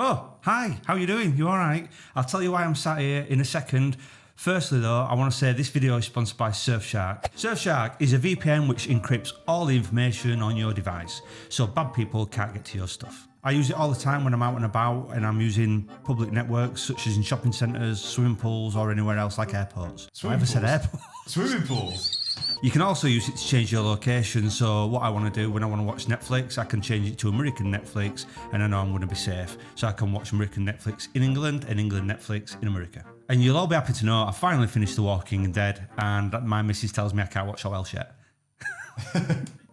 Oh, hi, how you doing? You all right? I'll tell you why I'm sat here in a second. Firstly though, I want to say this video is sponsored by Surfshark. Surfshark is a VPN which encrypts all the information on your device, so bad people can't get to your stuff. I use it all the time when I'm out and about and I'm using public networks such as in shopping centres, swimming pools or anywhere else like airports. Said airports. Swimming pools? You can also use it to change your location, so what I want to do when I want to watch Netflix, I can change it to American Netflix and I know I'm going to be safe. So I can watch American Netflix in England and England Netflix in America. And you'll all be happy to know I finally finished The Walking Dead and my missus tells me I can't watch all else yet.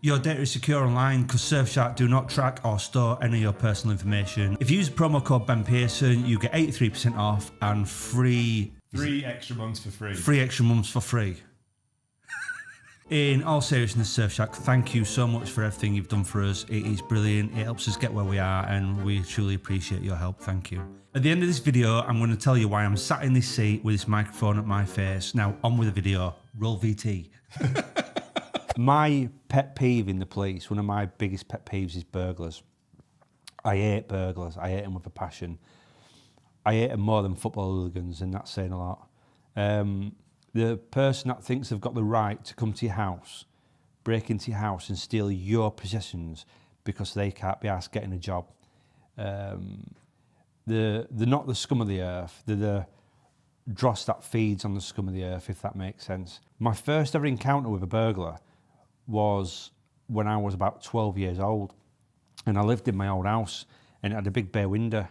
Your data is secure online because Surfshark do not track or store any of your personal information. If you use promo code Ben Pearson, you get 83% off and free... 3 extra months for free. 3 extra months for free. In all seriousness, Surfshark, thank you so much for everything you've done for us. It is brilliant. It helps us get where we are and we truly appreciate your help. Thank you. At the end of this video, I'm going to tell you why I'm sat in this seat with this microphone at my face. Now, on with the video. Roll VT. My pet peeve in the police, one of my biggest pet peeves is burglars. I hate burglars. I hate them with a passion. I hate them more than football hooligans, and that's saying a lot. The person that thinks they've got the right to come to your house, break into your house and steal your possessions because they can't be asked getting a job. They're not the scum of the earth, they're the dross that feeds on the scum of the earth, if that makes sense. My first ever encounter with a burglar was when I was about 12 years old, and I lived in my old house and it had a big bay window,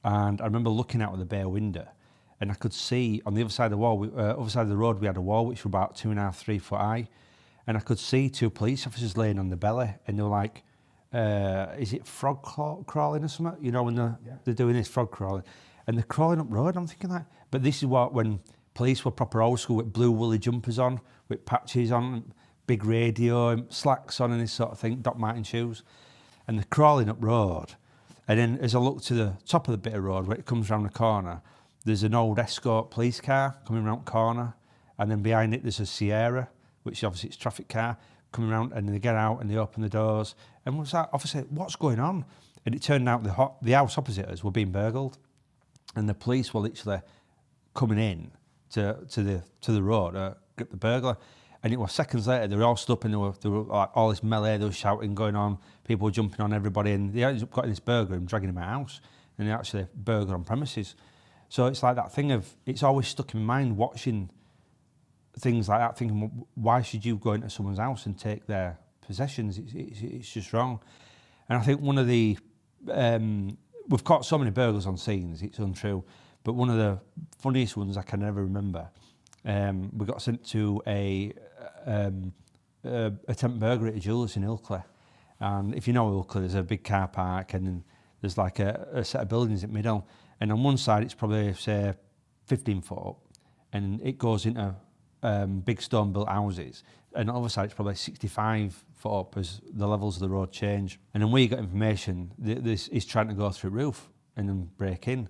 and I remember looking out of the bay window and I could see on the other side of the wall, other side of the road, we had a wall which was about 2.5, 3 foot high, and I could see 2 police officers laying on the belly, and they were like, is it frog crawling or something? You know, when they're doing this frog crawling, and they're crawling up road. I'm thinking like, but this is what when police were proper old school with blue woolly jumpers on, with patches on, big radio, slacks on, and this sort of thing, Doc Martin shoes, and they're crawling up road. And then as I look to the top of the bit of road where it comes around the corner, there's an old escort police car coming around the corner, and then behind it there's a Sierra, which obviously it's a traffic car, coming around, and they get out and they open the doors. And was that officer, what's going on? And it turned out the house opposite us were being burgled, and the police were literally coming in to the road, get the burglar. And it was seconds later, they were all stood up and there were like all this melee, they were shouting going on, people were jumping on everybody, and they ended up getting this burglar and dragging him out of the house, and they actually burgled on premises. So it's like that thing of, it's always stuck in my mind watching things like that, thinking, why should you go into someone's house and take their possessions? It's just wrong. And I think one of the, we've caught so many burglars on scenes, it's untrue, but one of the funniest ones I can ever remember, we got sent to a attempt burglary at a jewellers in Ilkley. And if you know Ilkley, there's a big car park and then there's like a set of buildings in the middle. And on one side, it's probably, say, 15 foot up, and it goes into big stone-built houses. And on the other side, it's probably 65 foot up as the levels of the road change. And then we got information that this is trying to go through the roof and then break in.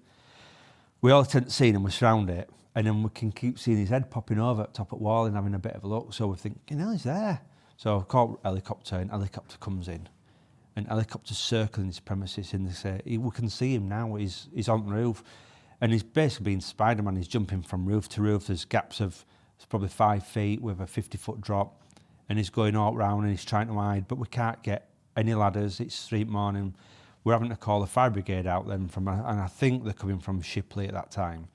We all tend to see him, we surround it, and then we can keep seeing his head popping over at top of the wall and having a bit of a look. So we're thinking, he's there. So I call helicopter, and helicopter comes in. And helicopters circling his premises, and they say, we can see him now, he's on the roof. And he's basically being Spider-Man, he's jumping from roof to roof, there's gaps of probably 5 feet with a 50-foot drop, and he's going all round and he's trying to hide, but we can't get any ladders, it's 3 morning. We're having to call the fire brigade out then, and I think they're coming from Shipley at that time,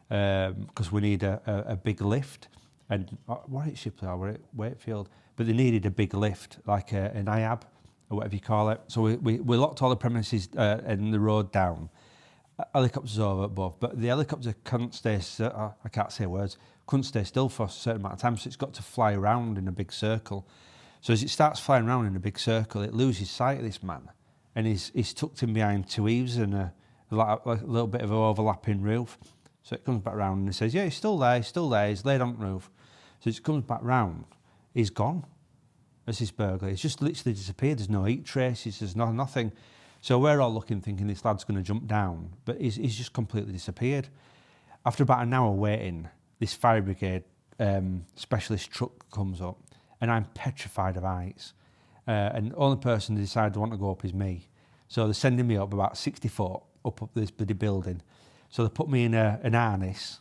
because we need a big lift. And what is Shipley or we're at Wakefield? But they needed a big lift, like an IAB, or whatever you call it. So we locked all the premises and the road down. Helicopters over above, but the helicopter couldn't stay, I can't say words, couldn't stay still for a certain amount of time, so it's got to fly around in a big circle. So as it starts flying around in a big circle, it loses sight of this man, and he's tucked in behind 2 eaves and a little bit of an overlapping roof. So it comes back round and he says, yeah, he's still there, he's laid on the roof. So it comes back round, he's gone. As this burglar, he's just literally disappeared. There's no heat traces, there's nothing. So we're all looking, thinking this lad's going to jump down, but he's just completely disappeared. After about an hour waiting, this fire brigade specialist truck comes up, and I'm petrified of heights. And the only person who decided to want to go up is me. So they're sending me up about 60 foot, up this bloody building. So they put me in an harness,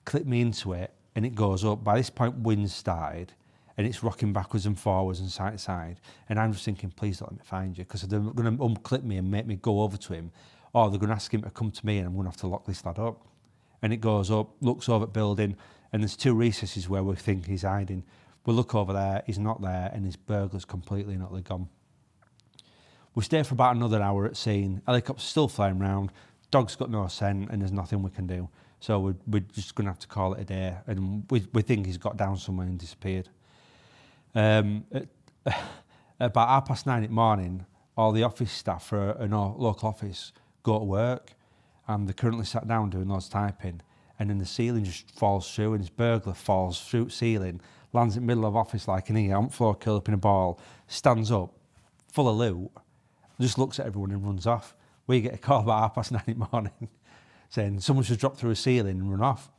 clip me into it, and it goes up. By this point, wind's started, and it's rocking backwards and forwards and side to side. And I'm just thinking, please don't let me find you, because they're going to unclip me and make me go over to him, or they're going to ask him to come to me, and I'm going to have to lock this lad up. And it goes up, looks over at building, and there's 2 recesses where we think he's hiding. We look over there, he's not there, and his burglar's completely and utterly gone. We stay for about another hour at scene. Helicopter's still flying around, dog's got no scent, and there's nothing we can do. So we're just going to have to call it a day, and we think he's got down somewhere and disappeared. At about 9:30 in the morning, all the office staff for a local office go to work, and they're currently sat down doing loads of typing, and then the ceiling just falls through, and his burglar falls through the ceiling, lands in the middle of office like an idiot, on the floor curled up in a ball, stands up, full of loot, just looks at everyone and runs off. We get a call about 9:30 in the morning saying someone's just dropped through a ceiling and run off.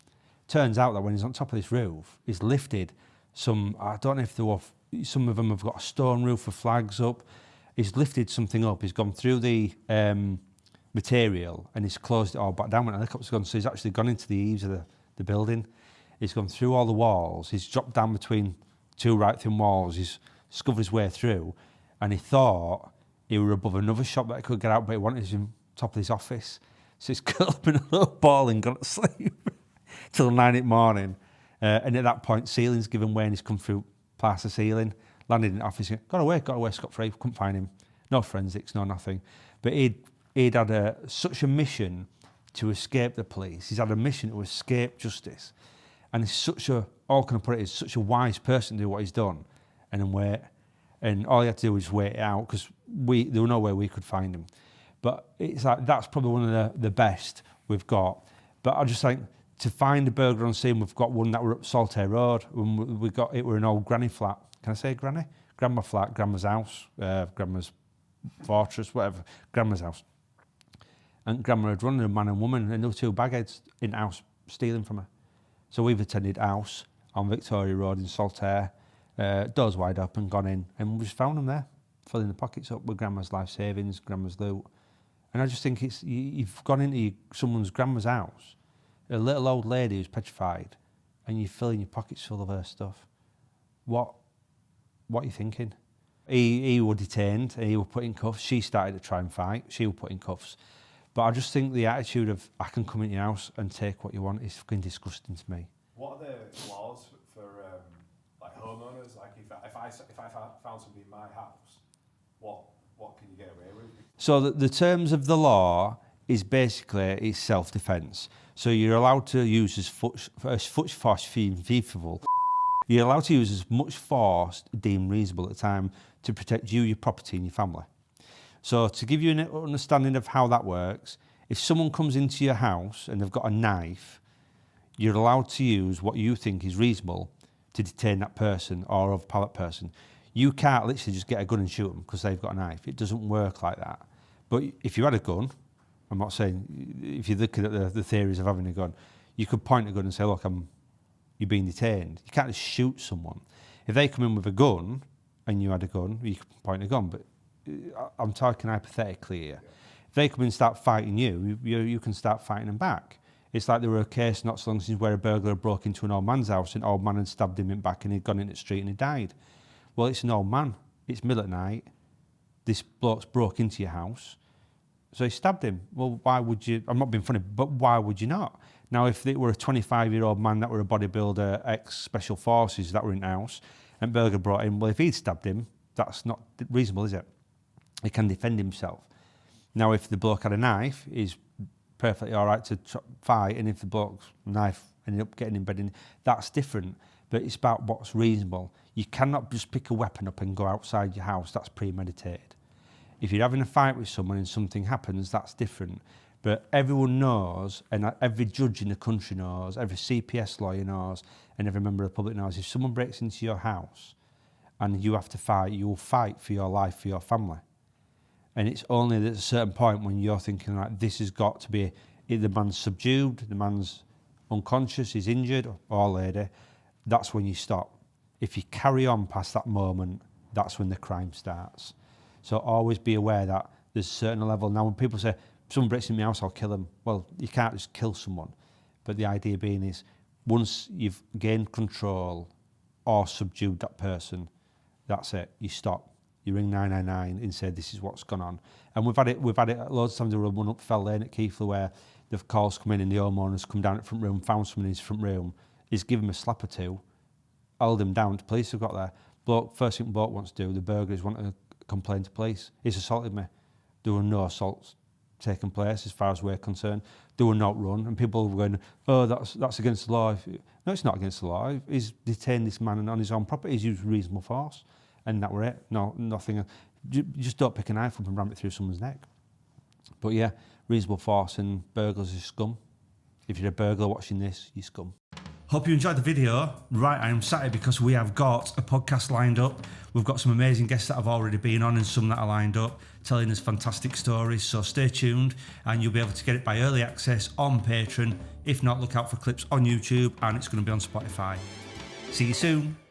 Turns out that when he's on top of this roof, he's lifted some, I don't know if there were, some of them have got a stone roof with flags up. He's lifted something up, he's gone through the material and he's closed it all back down when the helicopter's gone. So he's actually gone into the eaves of the building. He's gone through all the walls, he's dropped down between 2 right thin walls, he's scuffed his way through, and he thought he were above another shop that he could get out, but he wanted him top of his office. So he's curled up in a little ball and gone to sleep till 9 in the morning. And at that point, ceiling's given way and he's come through past the ceiling, landed in the office, got away scot-free, couldn't find him. No forensics, no nothing. But he'd had such a mission to escape the police. He's had a mission to escape justice. And he's such a, all can I put it, is such a wise person to do what he's done and then wait. And all he had to do was wait it out because there was no way we could find him. But it's like, that's probably one of the best we've got. But I just think to find a burglar on scene, we've got one that were up Saltaire Road. We got it were an old granny flat. Can I say granny? Grandma flat, grandma's house, grandma's fortress, whatever, grandma's house. And grandma had run a man and woman, and there were 2 bagheads in the house stealing from her. So we've attended house on Victoria Road in Saltaire, doors wide open, gone in, and we just found them there, filling the pockets up with grandma's life savings, grandma's loot. And I just think it's, you've gone into someone's grandma's house, a little old lady who's petrified, and you're filling your pockets full of her stuff. What are you thinking? He was detained, and he was put in cuffs. She started to try and fight. She was put in cuffs. But I just think the attitude of, I can come into your house and take what you want is fucking disgusting to me. What are the laws for like homeowners? Like if I found somebody in my house, what can you get away with? So the terms of the law is basically it's self-defence. So you're allowed to use as much force feasible. You're allowed to use as much force deemed reasonable at the time to protect you, your property, and your family. So to give you an understanding of how that works, if someone comes into your house and they've got a knife, you're allowed to use what you think is reasonable to detain that person or overpower that person. You can't literally just get a gun and shoot them because they've got a knife. It doesn't work like that. But if you had a gun, I'm not saying, if you're looking at the theories of having a gun, you could point a gun and say, look, you're being detained. You can't just shoot someone. If they come in with a gun and you had a gun, you can point a gun, but I'm talking hypothetically here. Yeah. If they come in and start fighting you can start fighting them back. It's like there were a case not so long since where a burglar broke into an old man's house and an old man had stabbed him in back and he'd gone into the street and he died. Well, it's an old man. It's middle at night. This bloke's broke into your house. So he stabbed him. Well, why would you? I'm not being funny, but why would you not? Now, if it were a 25-year-old man that were a bodybuilder, ex-special forces that were in the house, and burglar brought him, well, if he'd stabbed him, that's not reasonable, is it? He can defend himself. Now, if the bloke had a knife, he's perfectly all right to fight, and if the bloke's knife ended up getting embedded, that's different. But it's about what's reasonable. You cannot just pick a weapon up and go outside your house. That's premeditated. If you're having a fight with someone and something happens, that's different. But everyone knows, and every judge in the country knows, every CPS lawyer knows, and every member of the public knows, if someone breaks into your house and you have to fight, you will fight for your life, for your family. And it's only at a certain point when you're thinking, like, this has got to be, the man's subdued, the man's unconscious, he's injured, or lady, that's when you stop. If you carry on past that moment, that's when the crime starts. So always be aware that there's a certain level. Now, when people say someone breaks into my house, I'll kill them. Well, you can't just kill someone. But the idea being is, once you've gained control or subdued that person, that's it. You stop. You ring 999 and say, this is what's gone on. And we've had it loads of times. There was one up Fell Lane at Keighley where the calls come in and the homeowner's come down to the front room, found someone in his front room, he's given him a slap or two, held him down. The police have got there. Bloke, first thing the bloke wants to do, the burglars want to complain to police. He's assaulted me. There were no assaults taking place as far as we're concerned. There were not run. And people were going, oh, that's against the law. No, it's not against the law. He's detained this man on his own property. He's used reasonable force. And that were it. No, nothing. You just don't pick a knife up and ram it through someone's neck. But yeah, reasonable force and burglars is scum. If you're a burglar watching this, you scum. Hope you enjoyed the video. Right, I am excited because we have got a podcast lined up. We've got some amazing guests that have already been on and some that are lined up, telling us fantastic stories. So stay tuned and you'll be able to get it by early access on Patreon. If not, look out for clips on YouTube and it's going to be on Spotify. See you soon.